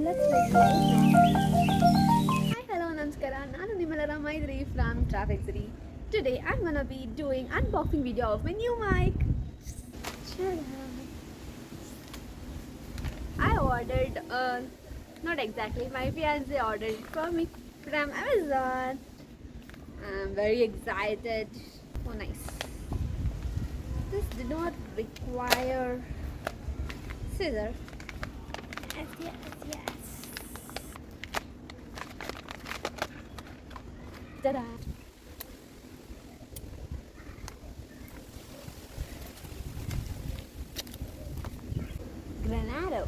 Let's review this now. Hi, hello, Namaskara. ನಾನು ನಿಮ್ಮೆಲ್ಲರ ಮೈತ್ರಿ from Traffic City. Today I'm gonna be doing unboxing video of my new mic. I ordered, not exactly, my fiance ordered it for me from Amazon. I'm very excited. Oh, nice. This did not require scissor. Yes. Ta-da! Granado.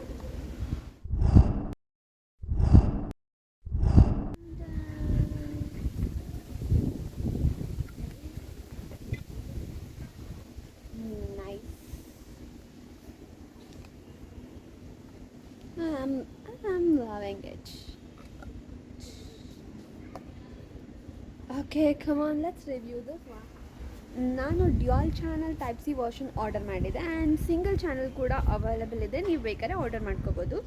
Nice. I'm loving it. Okay, come on, let's review this one. ನಾನು dual channel type C version order ಮಾಡಿದೆ and single channel ಕೂಡ available ಇದೆ, ನೀವು ಬೇಕಾದ್ರೆ order ಮಾಡ್ಕೋಬೋದು.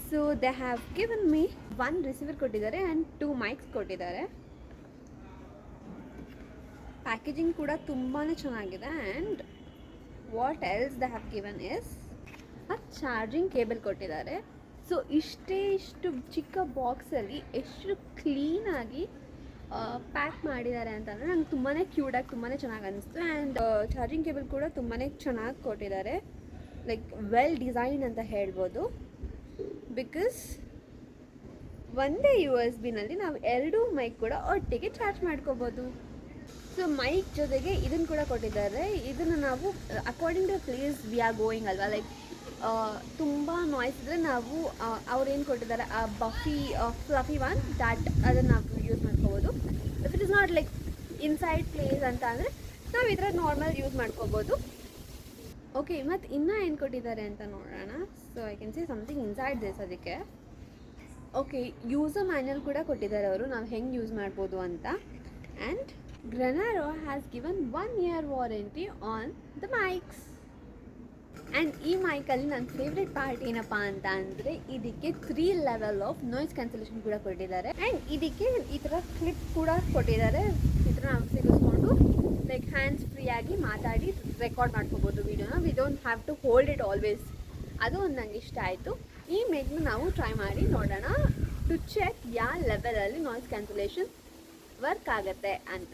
So they have given me 1 receiver ಕೊಟ್ಟಿದ್ದಾರೆ and 2 mics ಕೊಟ್ಟಿದ್ದಾರೆ. Packaging ಕೂಡ ತುಂಬಾ ಚೆನ್ನಾಗಿದೆ and what else they have given is ಆ ಚಾರ್ಜಿಂಗ್ ಕೇಬಲ್ ಕೊಟ್ಟಿದ್ದಾರೆ. ಸೊ ಇಷ್ಟು ಚಿಕ್ಕ ಬಾಕ್ಸಲ್ಲಿ ಎಷ್ಟು ಕ್ಲೀನಾಗಿ ಪ್ಯಾಕ್ ಮಾಡಿದ್ದಾರೆ ಅಂತಂದರೆ ನಂಗೆ ತುಂಬಾ ಕ್ಯೂಟಾಗಿ ತುಂಬಾ ಚೆನ್ನಾಗಿ ಅನಿಸ್ತು. ಆ್ಯಂಡ್ ಚಾರ್ಜಿಂಗ್ ಕೇಬಲ್ ಕೂಡ ತುಂಬಾ ಚೆನ್ನಾಗಿ ಕೊಟ್ಟಿದ್ದಾರೆ, ಲೈಕ್ ವೆಲ್ ಡಿಸೈನ್ ಅಂತ ಹೇಳ್ಬೋದು. ಬಿಕಾಸ್ ಒಂದೇ USB-ನಲ್ಲಿ ನಾವು 2 ಮೈಕ್ ಕೂಡ ಒಟ್ಟಿಗೆ ಚಾರ್ಜ್ ಮಾಡ್ಕೋಬೋದು. ಸೊ ಮೈಕ್ ಜೊತೆಗೆ ಇದನ್ನು ಕೂಡ ಕೊಟ್ಟಿದ್ದಾರೆ. ಇದನ್ನು ನಾವು according to place we are going ಅಲ್ವಾ, ಲೈಕ್ ತುಂಬ ನಾಯ್ಸ್ ಇದ್ದರೆ ನಾವು ಅವ್ರೇನು ಕೊಟ್ಟಿದ್ದಾರೆ ಆ ಫ್ಲಫಿ ಒನ್ ಅದನ್ನು ನಾವು ಯೂಸ್ ಮಾಡ್ಕೋಬೋದು. If it is not like inside place ಅಂತ ಅಂದರೆ ನಾವು ಈ ಥರ ನಾರ್ಮಲ್ ಯೂಸ್ ಮಾಡ್ಕೋಬೋದು. ಓಕೆ, ಮತ್ತು ಇನ್ನೂ ಏನು ಕೊಟ್ಟಿದ್ದಾರೆ ಅಂತ ನೋಡೋಣ. So I can see something inside this. ಅದಕ್ಕೆ ಓಕೆ, ಯೂಸರ್ ಮ್ಯಾನ್ಯಲ್ ಕೂಡ ಕೊಟ್ಟಿದ್ದಾರೆ ಅವರು, ನಾವು ಹೆಂಗೆ ಯೂಸ್ ಮಾಡ್ಬೋದು ಅಂತ. And Granado has given 1 year warranty on the mics. And ಈ ಮೈಕಲ್ಲಿ ನನ್ನ ಫೇವ್ರೆಟ್ ಪಾರ್ಟ್ ಏನಪ್ಪ ಅಂತ ಅಂದರೆ ಇದಕ್ಕೆ 3 ಲೆವೆಲ್ ಆಫ್ ನಾಯ್ಸ್ ಕ್ಯಾನ್ಸಲೇಷನ್ ಕೂಡ ಕೊಟ್ಟಿದ್ದಾರೆ. ಆ್ಯಂಡ್ ಇದಕ್ಕೆ ಈ ಥರ ಕ್ಲಿಪ್ ಕೂಡ ಕೊಟ್ಟಿದ್ದಾರೆ. ಈ ಥರ ನಾವು ಸಿಗಿಸ್ಕೊಂಡು ಲೈಕ್ ಹ್ಯಾಂಡ್ಸ್ ಫ್ರೀಯಾಗಿ ಮಾತಾಡಿ ರೆಕಾರ್ಡ್ ಮಾಡ್ಕೋಬೋದು ವೀಡಿಯೋನ. We don't have to hold it always. ಅದು ಒಂದು ನಂಗೆ ಇಷ್ಟ ಆಯಿತು. ಈ ಮೇಕ್ನ ನಾವು ಟ್ರೈ ಮಾಡಿ ನೋಡೋಣ ಟು ಚೆಕ್ ಯಾವ ಲೆವೆಲಲ್ಲಿ ನಾಯ್ಸ್ ಕ್ಯಾನ್ಸಲೇಷನ್ ವರ್ಕ್ ಆಗುತ್ತೆ ಅಂತ.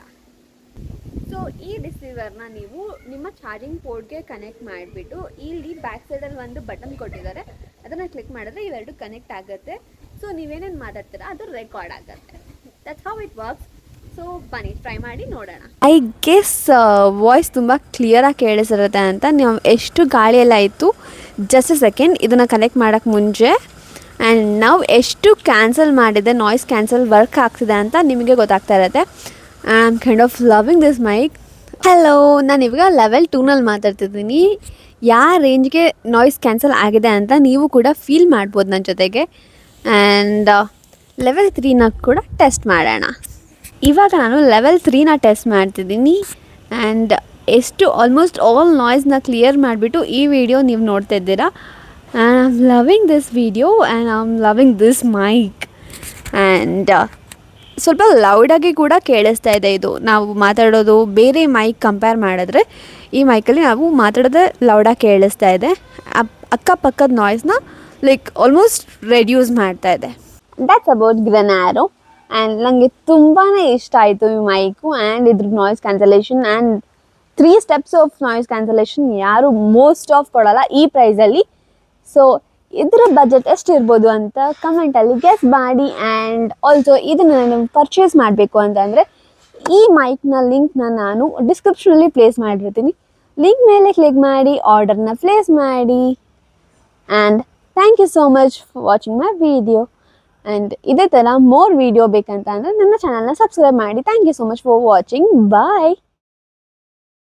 ಸೊ ಈ ರಿಸೀವರ್ನ ನೀವು ನಿಮ್ಮ ಚಾರ್ಜಿಂಗ್ ಪೋರ್ಟ್ಗೆ ಕನೆಕ್ಟ್ ಮಾಡಿಬಿಟ್ಟು ಇಲ್ಲಿ ಬ್ಯಾಕ್ ಸೈಡಲ್ಲಿ ಒಂದು ಬಟನ್ ಕೊಟ್ಟಿದ್ದಾರೆ, ಅದನ್ನು ಕ್ಲಿಕ್ ಮಾಡಿದ್ರೆ ಇವೆರಡು ಕನೆಕ್ಟ್ ಆಗುತ್ತೆ. ಸೊ ನೀವೇನೇನು ಮಾತಾಡ್ತೀರಾ ಅದು ರೆಕಾರ್ಡ್ ಆಗುತ್ತೆ. That's how it works. So ಬನ್ನಿ ಟ್ರೈ ಮಾಡಿ ನೋಡೋಣ. ಐ ಗೆಸ್ ವಾಯ್ಸ್ ತುಂಬ ಕ್ಲಿಯರಾಗಿ ಕೇಳಿಸಿರುತ್ತೆ ಅಂತ. ನೀವು ಎಷ್ಟು ಗಾಳಿಯೆಲ್ಲ ಇತ್ತು, ಜಸ್ಟ್ ಅ ಸೆಕೆಂಡ್ ಇದನ್ನು ಕನೆಕ್ಟ್ ಮಾಡೋಕ್ಕೆ ಮುಂಚೆ ಆ್ಯಂಡ್ ನಾವು ಎಷ್ಟು ಕ್ಯಾನ್ಸಲ್ ಮಾಡಿದೆ, ನಾಯ್ಸ್ ಕ್ಯಾನ್ಸಲ್ ವರ್ಕ್ ಆಗ್ತಿದೆ ಅಂತ ನಿಮಗೆ ಗೊತ್ತಾಗ್ತಾ ಇರುತ್ತೆ. I am kind of loving this mic. Hello, ನಾನು ಇವಾಗ ಲೆವೆಲ್ 2ನಲ್ಲಿ ಮಾತಾಡ್ತಿದ್ದೀನಿ. ಯಾವ ರೇಂಜ್ಗೆ ನಾಯ್ಸ್ ಕ್ಯಾನ್ಸಲ್ ಆಗಿದೆ ಅಂತ ನೀವು ಕೂಡ ಫೀಲ್ ಮಾಡ್ಬೋದು ನನ್ನ ಜೊತೆಗೆ. ಆ್ಯಂಡ್ ಲೆವೆಲ್ 3ನ ಕೂಡ ಟೆಸ್ಟ್ ಮಾಡೋಣ. ಇವಾಗ ನಾನು ಲೆವೆಲ್ 3ನ ಟೆಸ್ಟ್ ಮಾಡ್ತಿದ್ದೀನಿ. ಆ್ಯಂಡ್ ಎಷ್ಟು ಆಲ್ಮೋಸ್ಟ್ ಆಲ್ ನಾಯ್ಸ್ನ ಕ್ಲಿಯರ್ ಮಾಡಿಬಿಟ್ಟು ಈ ವಿಡಿಯೋ ನೀವು ನೋಡ್ತಾ ಇದ್ದೀರಾ. And I am loving this video and I am loving this mic. And ಸ್ವಲ್ಪ ಲೌಡಾಗಿ ಕೂಡ ಕೇಳಿಸ್ತಾ ಇದೆ ಇದು. ನಾವು ಮಾತಾಡೋದು ಬೇರೆ ಮೈಕ್ ಕಂಪೇರ್ ಮಾಡಿದ್ರೆ ಈ ಮೈಕಲ್ಲಿ ನಾವು ಮಾತಾಡೋದೇ ಲೌಡಾಗಿ ಕೇಳಿಸ್ತಾ ಇದೆ. ಅಕ್ಕಪಕ್ಕದ ನಾಯ್ಸ್ನ ಲೈಕ್ ಆಲ್ಮೋಸ್ಟ್ ರೆಡ್ಯೂಸ್ ಮಾಡ್ತಾ ಇದೆ. That's about ಗ್ರೆನಾಡೋ. ಆ್ಯಂಡ್ ನನಗೆ ತುಂಬಾ ಇಷ್ಟ ಆಯಿತು ಈ ಮೈಕು ಆ್ಯಂಡ್ ಇದ್ರ noise cancellation. And 3 steps of noise cancellation ಯಾರು ಮೋಸ್ಟ್ ಆಫ್ ಕೊಡೋಲ್ಲ ಈ ಪ್ರೈಸಲ್ಲಿ. ಸೊ ಇದರ ಬಜೆಟ್ ಎಷ್ಟಿರ್ಬೋದು ಅಂತ ಕಮೆಂಟಲ್ಲಿ ಗೆಸ್ ಮಾಡಿ. ಆ್ಯಂಡ್ ಆಲ್ಸೋ ಇದನ್ನು ನಾನು ಪರ್ಚೇಸ್ ಮಾಡಬೇಕು ಅಂತಂದರೆ ಈ ಮೈಕ್ನ ಲಿಂಕ್ನ ನಾನು ಡಿಸ್ಕ್ರಿಪ್ಷನಲ್ಲಿ ಪ್ಲೇಸ್ ಮಾಡಿರ್ತೀನಿ. ಲಿಂಕ್ ಮೇಲೆ ಕ್ಲಿಕ್ ಮಾಡಿ ಆರ್ಡರ್ನ ಪ್ಲೇಸ್ ಮಾಡಿ. And thank you so much for watching my video. And ಇದೇ ಥರ ಮೋರ್ ವಿಡಿಯೋ ಬೇಕಂತ ಅಂದರೆ ನನ್ನ ಚಾನಲ್ನ ಸಬ್ಸ್ಕ್ರೈಬ್ ಮಾಡಿ. Thank you so much for watching. Bye.